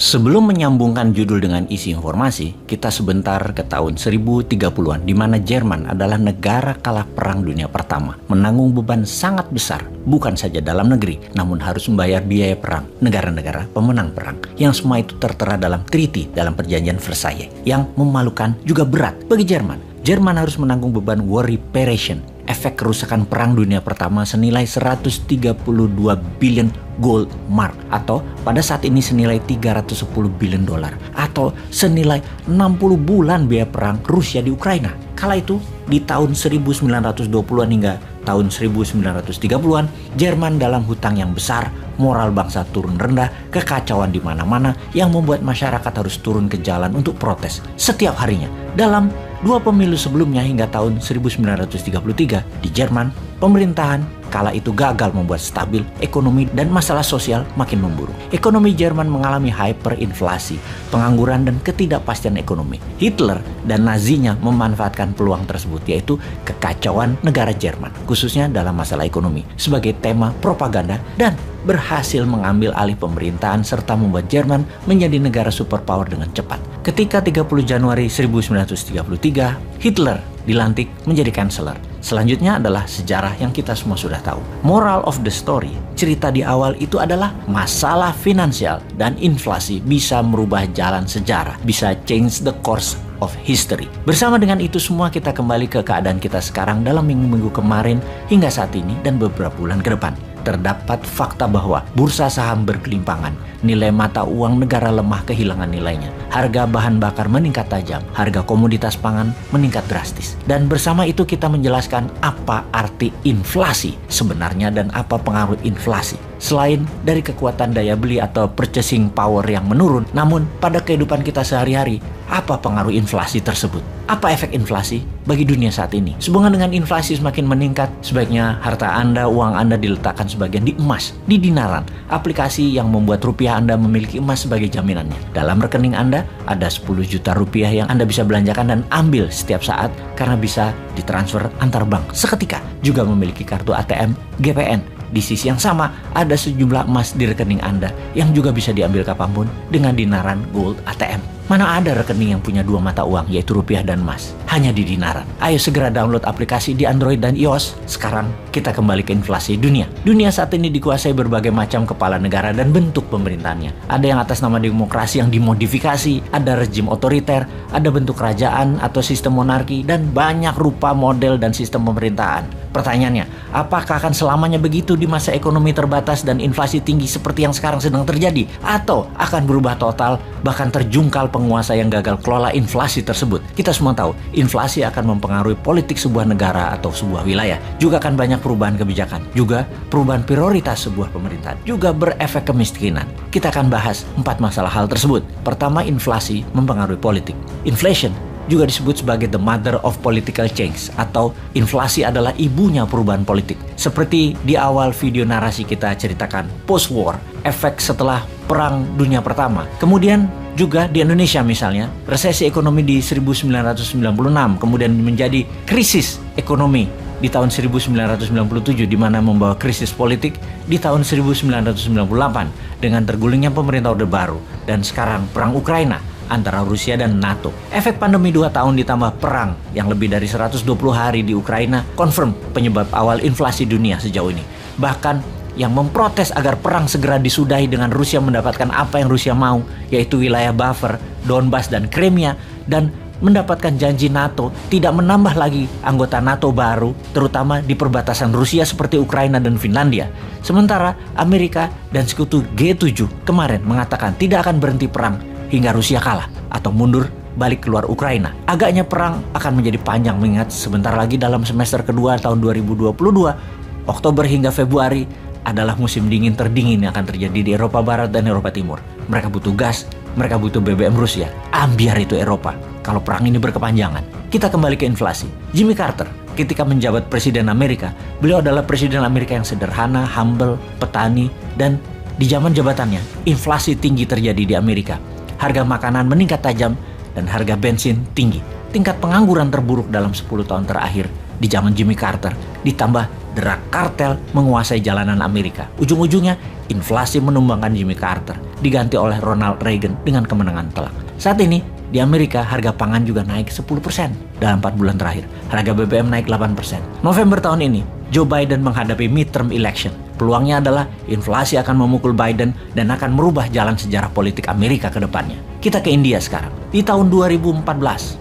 Sebelum menyambungkan judul dengan isi informasi, kita sebentar ke tahun 1030-an di mana Jerman adalah negara kalah Perang Dunia Pertama, menanggung beban sangat besar, bukan saja dalam negeri, namun harus membayar biaya perang negara-negara pemenang perang, yang semua itu tertera dalam treaty dalam perjanjian Versailles, yang memalukan juga berat bagi Jerman. Jerman harus menanggung beban war reparation, efek kerusakan Perang Dunia Pertama senilai 132 billion gold mark, atau pada saat ini senilai 310 billion dolar, atau senilai 60 bulan biaya perang Rusia di Ukraina. Kala itu di tahun 1920-an hingga tahun 1930-an, Jerman dalam hutang yang besar, moral bangsa turun rendah, kekacauan di mana-mana yang membuat masyarakat harus turun ke jalan untuk protes setiap harinya. Dalam 2 pemilu sebelumnya hingga tahun 1933 di Jerman, pemerintahan kala itu gagal membuat stabil ekonomi dan masalah sosial makin memburuk. Ekonomi Jerman mengalami hyperinflasi, pengangguran dan ketidakpastian ekonomi. Hitler dan Nazinya memanfaatkan peluang tersebut, yaitu kekacauan negara Jerman, khususnya dalam masalah ekonomi, sebagai tema propaganda dan berhasil mengambil alih pemerintahan serta membuat Jerman menjadi negara superpower dengan cepat. Ketika 30 Januari 1933, Hitler dilantik menjadi kanseler. Selanjutnya adalah sejarah yang kita semua sudah tahu. Moral of the story, cerita di awal itu adalah masalah finansial dan inflasi bisa merubah jalan sejarah, bisa change the course of history. Bersama dengan itu semua kita kembali ke keadaan kita sekarang dalam minggu-minggu kemarin hingga saat ini dan beberapa bulan ke depan. Terdapat fakta bahwa bursa saham berkelimpangan, nilai mata uang negara lemah kehilangan nilainya, harga bahan bakar meningkat tajam, harga komoditas pangan meningkat drastis. Dan bersama itu kita menjelaskan apa arti inflasi sebenarnya dan apa pengaruh inflasi. Selain dari kekuatan daya beli atau purchasing power yang menurun, namun pada kehidupan kita sehari-hari, apa pengaruh inflasi tersebut? Apa efek inflasi bagi dunia saat ini? Sehubungan dengan inflasi semakin meningkat, sebaiknya harta Anda, uang Anda diletakkan sebagian di emas, di dinaran, aplikasi yang membuat rupiah Anda memiliki emas sebagai jaminannya. Dalam rekening Anda ada 10 juta rupiah yang Anda bisa belanjakan dan ambil setiap saat karena bisa ditransfer antar bank seketika. Juga memiliki kartu ATM GPN. Di sisi yang sama, ada sejumlah emas di rekening Anda yang juga bisa diambil kapanpun dengan dinaran gold ATM. Mana ada rekening yang punya 2 mata uang, yaitu rupiah dan emas, hanya di dinaran. Ayo segera download aplikasi di Android dan iOS. Sekarang kita kembali ke inflasi dunia. Dunia saat ini dikuasai berbagai macam kepala negara dan bentuk pemerintahannya. Ada yang atas nama demokrasi yang dimodifikasi, ada rezim otoriter, ada bentuk kerajaan atau sistem monarki, dan banyak rupa model dan sistem pemerintahan. Pertanyaannya, apakah akan selamanya begitu di masa ekonomi terbatas dan inflasi tinggi seperti yang sekarang sedang terjadi? Atau akan berubah total, bahkan terjungkal penguasa yang gagal kelola inflasi tersebut? Kita semua tahu, inflasi akan mempengaruhi politik sebuah negara atau sebuah wilayah. Juga akan banyak perubahan kebijakan, juga perubahan prioritas sebuah pemerintahan, juga berefek kemiskinan. Kita akan bahas 4 masalah hal tersebut. Pertama, inflasi mempengaruhi politik. Inflation juga disebut sebagai the mother of political change, atau inflasi adalah ibunya perubahan politik. Seperti di awal video narasi kita ceritakan, post-war, efek setelah Perang Dunia Pertama. Kemudian juga di Indonesia misalnya, resesi ekonomi di 1996, kemudian menjadi krisis ekonomi di tahun 1997, di mana membawa krisis politik di tahun 1998 dengan tergulingnya pemerintah Orde Baru, dan sekarang perang Ukraina antara Rusia dan NATO. Efek pandemi 2 tahun ditambah perang yang lebih dari 120 hari di Ukraina confirm penyebab awal inflasi dunia sejauh ini. Bahkan yang memprotes agar perang segera disudahi dengan Rusia mendapatkan apa yang Rusia mau, yaitu wilayah buffer, Donbas dan Crimea, dan mendapatkan janji NATO tidak menambah lagi anggota NATO baru, terutama di perbatasan Rusia seperti Ukraina dan Finlandia. Sementara Amerika dan sekutu G7 kemarin mengatakan tidak akan berhenti perang hingga Rusia kalah atau mundur balik keluar Ukraina. Agaknya perang akan menjadi panjang mengingat sebentar lagi dalam semester kedua tahun 2022, Oktober hingga Februari adalah musim dingin terdingin yang akan terjadi di Eropa Barat dan Eropa Timur. Mereka butuh gas, mereka butuh BBM Rusia. Ambiar itu Eropa kalau perang ini berkepanjangan. Kita kembali ke inflasi. Jimmy Carter ketika menjabat Presiden Amerika, beliau adalah Presiden Amerika yang sederhana, humble, petani, dan di zaman jabatannya inflasi tinggi terjadi di Amerika. Harga makanan meningkat tajam dan harga bensin tinggi. Tingkat pengangguran terburuk dalam 10 tahun terakhir di zaman Jimmy Carter, ditambah derak kartel menguasai jalanan Amerika. Ujung-ujungnya inflasi menumbangkan Jimmy Carter, diganti oleh Ronald Reagan dengan kemenangan telak. Saat ini, di Amerika, harga pangan juga naik 10% dalam 4 bulan terakhir. Harga BBM naik 8%. November tahun ini, Joe Biden menghadapi midterm election. Peluangnya adalah inflasi akan memukul Biden dan akan merubah jalan sejarah politik Amerika ke depannya. Kita ke India sekarang. Di tahun 2014,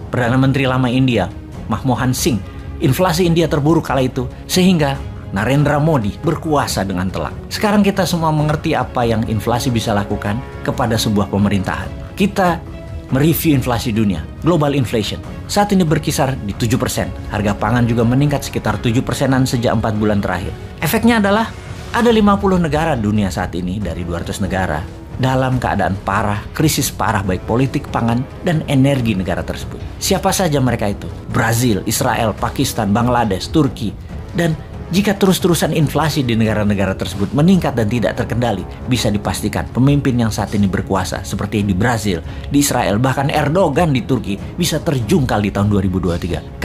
Perdana Menteri lama India, Manmohan Singh, inflasi India terburuk kala itu sehingga Narendra Modi berkuasa dengan telak. Sekarang kita semua mengerti apa yang inflasi bisa lakukan kepada sebuah pemerintahan. Kita mereview inflasi dunia, global inflation. Saat ini berkisar di 7%. Harga pangan juga meningkat sekitar 7%-an sejak 4 bulan terakhir. Efeknya adalah ada 50 negara dunia saat ini dari 200 negara dalam keadaan parah, krisis parah baik politik, pangan, dan energi negara tersebut. Siapa saja mereka itu? Brazil, Israel, Pakistan, Bangladesh, Turki, dan jika terus-terusan inflasi di negara-negara tersebut meningkat dan tidak terkendali, bisa dipastikan pemimpin yang saat ini berkuasa seperti di Brazil, di Israel, bahkan Erdogan di Turki bisa terjungkal di tahun 2023.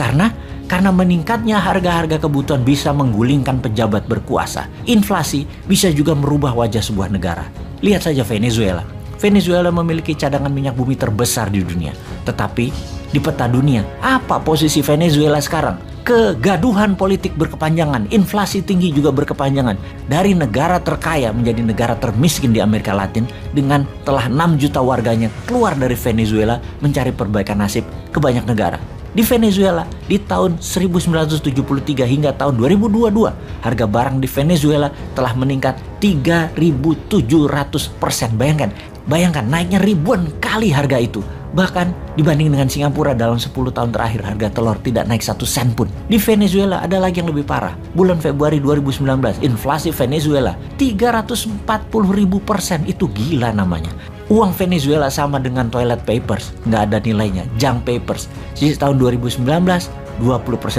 Karena meningkatnya harga-harga kebutuhan bisa menggulingkan pejabat berkuasa. Inflasi bisa juga merubah wajah sebuah negara. Lihat saja Venezuela. Venezuela memiliki cadangan minyak bumi terbesar di dunia. Tetapi di peta dunia, apa posisi Venezuela sekarang? Kegaduhan politik berkepanjangan, inflasi tinggi juga berkepanjangan. Dari negara terkaya menjadi negara termiskin di Amerika Latin dengan telah 6 juta warganya keluar dari Venezuela mencari perbaikan nasib ke banyak negara. Di Venezuela, di tahun 1973 hingga tahun 2022, harga barang di Venezuela telah meningkat 3.700%. Bayangkan naiknya ribuan kali harga itu. Bahkan dibanding dengan Singapura dalam 10 tahun terakhir harga telur tidak naik 1 sen pun. Di Venezuela ada lagi yang lebih parah. Bulan Februari 2019 inflasi Venezuela 340.000%. Itu gila namanya. Uang Venezuela sama dengan toilet papers, nggak ada nilainya, junk papers. Sejak tahun 2019, 20%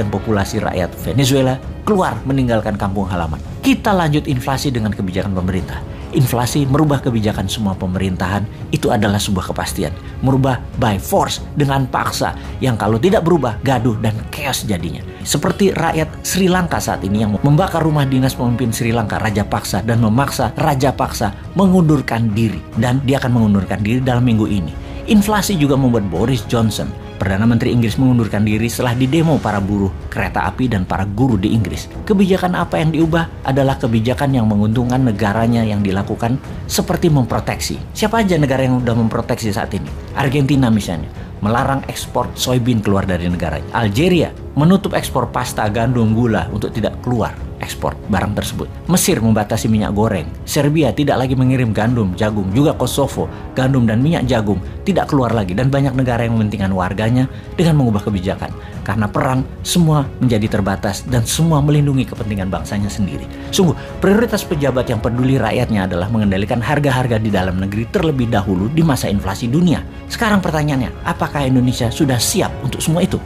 populasi rakyat Venezuela keluar meninggalkan kampung halaman. Kita lanjut inflasi dengan kebijakan pemerintah. Inflasi merubah kebijakan semua pemerintahan, itu adalah sebuah kepastian. Merubah by force, dengan paksa, yang kalau tidak berubah, gaduh dan chaos jadinya. Seperti rakyat Sri Lanka saat ini yang membakar rumah dinas pemimpin Sri Lanka, Raja Paksa, dan memaksa Raja Paksa mengundurkan diri. Dan dia akan mengundurkan diri dalam minggu ini. Inflasi juga membuat Boris Johnson, Perdana Menteri Inggris, mengundurkan diri setelah didemo para buruh kereta api dan para guru di Inggris. Kebijakan apa yang diubah adalah kebijakan yang menguntungkan negaranya yang dilakukan, seperti memproteksi. Siapa aja negara yang sudah memproteksi saat ini? Argentina misalnya, melarang ekspor soybean keluar dari negaranya. Algeria menutup ekspor pasta, gandum, gula untuk tidak keluar ekspor barang tersebut. Mesir membatasi minyak goreng. Serbia tidak lagi mengirim gandum, jagung. Juga Kosovo, gandum dan minyak jagung tidak keluar lagi. Dan banyak negara yang mementingkan warganya dengan mengubah kebijakan. Karena perang, semua menjadi terbatas dan semua melindungi kepentingan bangsanya sendiri. Sungguh, prioritas pejabat yang peduli rakyatnya adalah mengendalikan harga-harga di dalam negeri terlebih dahulu di masa inflasi dunia. Sekarang pertanyaannya, apakah Indonesia sudah siap untuk semua itu?